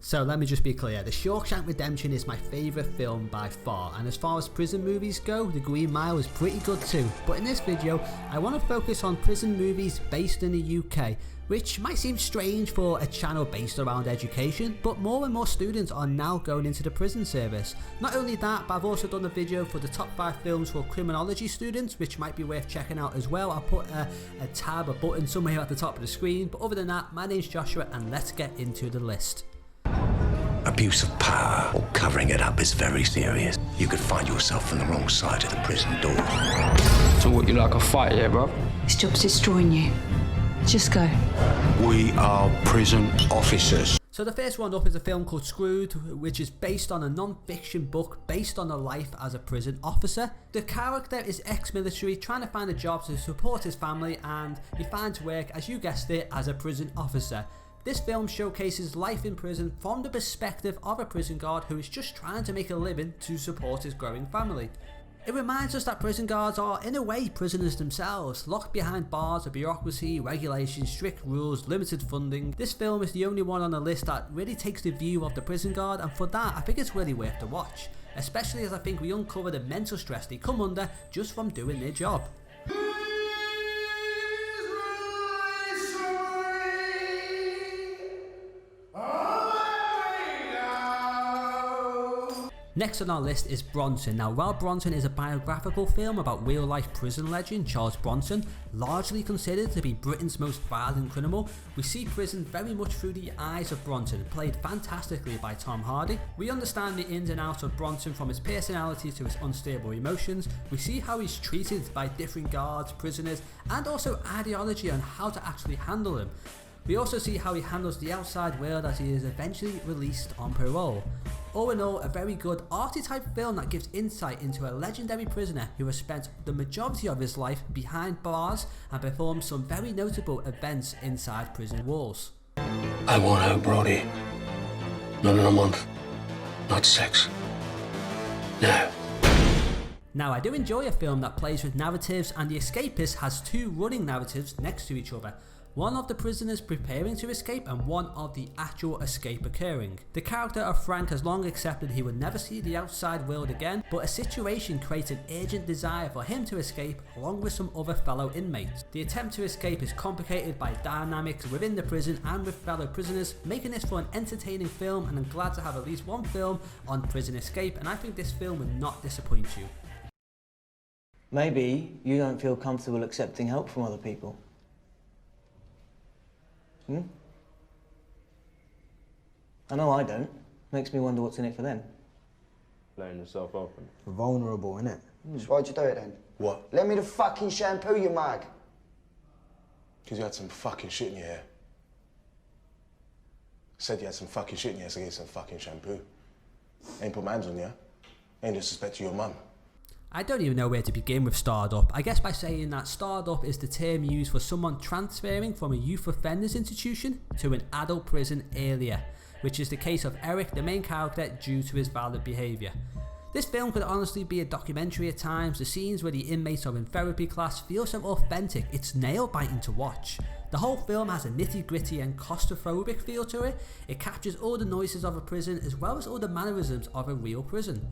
So let me just be clear, The Shawshank Redemption is my favourite film by far, and as far as prison movies go, The Green Mile is pretty good too. But in this video, I want to focus on prison movies based in the UK, which might seem strange for a channel based around education, but more and more students are now going into the prison service. Not only that, but I've also done a video for the top 5 films for criminology students, which might be worth checking out as well. I'll put a button somewhere at the top of the screen, but other than that, my name's Joshua and let's get into the list. Abuse of power or covering it up is very serious. You could find yourself on the wrong side of the prison door. So what, you like a fight, yeah, bro? This job's destroying you. Just go. We are prison officers. So the first one up is a film called Scrood, which is based on a non-fiction book based on a life as a prison officer. The character is ex-military trying to find a job to support his family, and he finds work, as you guessed it, as a prison officer. This film showcases life in prison from the perspective of a prison guard who is just trying to make a living to support his growing family. It reminds us that prison guards are, in a way, prisoners themselves, locked behind bars of bureaucracy, regulations, strict rules, limited funding. This film is the only one on the list that really takes the view of the prison guard, and for that I think it's really worth the watch, especially as I think we uncover the mental stress they come under just from doing their job. Next on our list is Bronson. Now, while Bronson is a biographical film about real-life prison legend Charles Bronson, largely considered to be Britain's most violent criminal, we see prison very much through the eyes of Bronson, played fantastically by Tom Hardy. We understand the ins and outs of Bronson, from his personality to his unstable emotions. We see how he's treated by different guards, prisoners, and also ideology on how to actually handle him. We also see how he handles the outside world as he is eventually released on parole. All in all, a very good arty type film that gives insight into a legendary prisoner who has spent the majority of his life behind bars and performed some very notable events inside prison walls. I want out, Brody. Not in a month. Not 6. Now. Now, I do enjoy a film that plays with narratives, and The Escapist has 2 running narratives next to each other. One of the prisoners preparing to escape and one of the actual escape occurring. The character of Frank has long accepted he would never see the outside world again, but a situation creates an urgent desire for him to escape along with some other fellow inmates. The attempt to escape is complicated by dynamics within the prison and with fellow prisoners, making this for an entertaining film, and I'm glad to have at least one film on prison escape, and I think this film will not disappoint you. Maybe you don't feel comfortable accepting help from other people. I know I don't. Makes me wonder what's in it for them. Laying yourself open. Vulnerable, innit? So why'd you do it then? What? Let me the fucking shampoo, you mag. Because you had some fucking shit in your hair. Said you had some fucking shit in your hair, so I gave you some fucking shampoo. Ain't put my hands on you. Ain't disrespect to your mum. I don't even know where to begin with starred up. I guess by saying that starred up is the term used for someone transferring from a youth offenders institution to an adult prison earlier, which is the case of Eric, the main character, due to his violent behaviour. This film could honestly be a documentary at times. The scenes where the inmates are in therapy class feel so authentic, it's nail-biting to watch. The whole film has a nitty-gritty and claustrophobic feel to it. It captures all the noises of a prison as well as all the mannerisms of a real prison.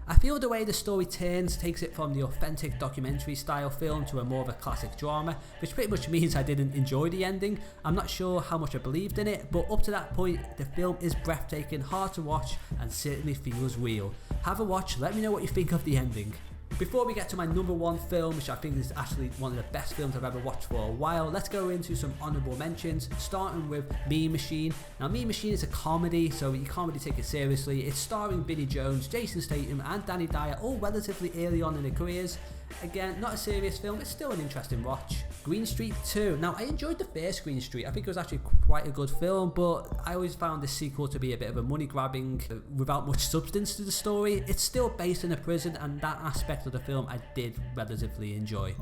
I feel the way the story turns takes it from the authentic documentary style film to a more of a classic drama, which pretty much means I didn't enjoy the ending. I'm not sure how much I believed in it, but up to that point the film is breathtaking, hard to watch, and certainly feels real. Have a watch, let me know what you think of the ending. Before we get to my number 1 film, which I think is actually one of the best films I've ever watched for a while, let's go into some honourable mentions, starting with Mean Machine. Now, Mean Machine is a comedy, so you can't really take it seriously. It's starring Billy Jones, Jason Statham and Danny Dyer, all relatively early on in their careers. Again, not a serious film, it's still an interesting watch. Green Street 2. Now, I enjoyed the first Green Street. I think it was actually quite a good film, but I always found this sequel to be a bit of a money grabbing without much substance to the story. It's still based in a prison, and that aspect of the film I did relatively enjoy.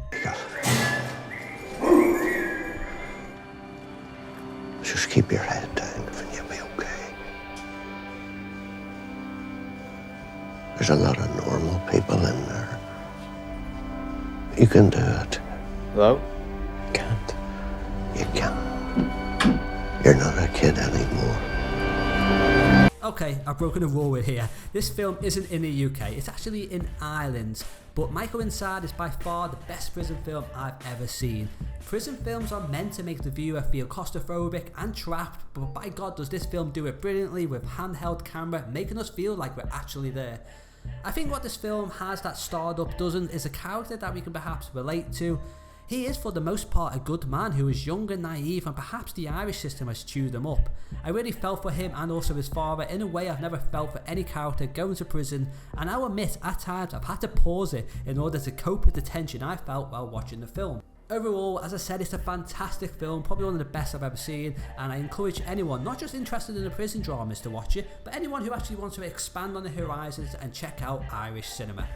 Just keep your head down and you'll be okay. There's a lot of normal people in there. You can do it. Hello? Can't. You can't. You're not a kid anymore. Okay, I've broken a rule with here. This film isn't in the UK, it's actually in Ireland. But Michael Inside is by far the best prison film I've ever seen. Prison films are meant to make the viewer feel claustrophobic and trapped, but by God does this film do it brilliantly with handheld camera, making us feel like we're actually there. I think what this film has that Starred Up doesn't is a character that we can perhaps relate to. He is for the most part a good man who is young and naive, and perhaps the Irish system has chewed him up. I really felt for him and also his father in a way I've never felt for any character going to prison, and I'll admit at times I've had to pause it in order to cope with the tension I felt while watching the film. Overall, as I said, it's a fantastic film, probably one of the best I've ever seen, and I encourage anyone not just interested in the prison dramas to watch it, but anyone who actually wants to expand on the horizons and check out Irish cinema.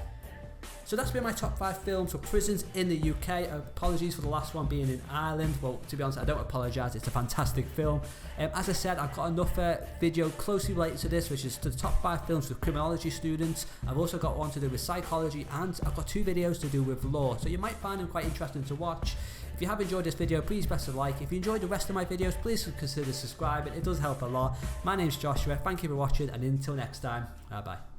So that's been my top 5 films for prisons in the UK. Apologies for the last one being in Ireland. Well, to be honest, I don't apologise. It's a fantastic film. As I said, I've got another video closely related to this, which is to the top 5 films for criminology students. I've also got one to do with psychology, and I've got 2 videos to do with law. So you might find them quite interesting to watch. If you have enjoyed this video, please press a like. If you enjoyed the rest of my videos, please consider subscribing. It does help a lot. My name's Joshua. Thank you for watching, and until next time, bye bye.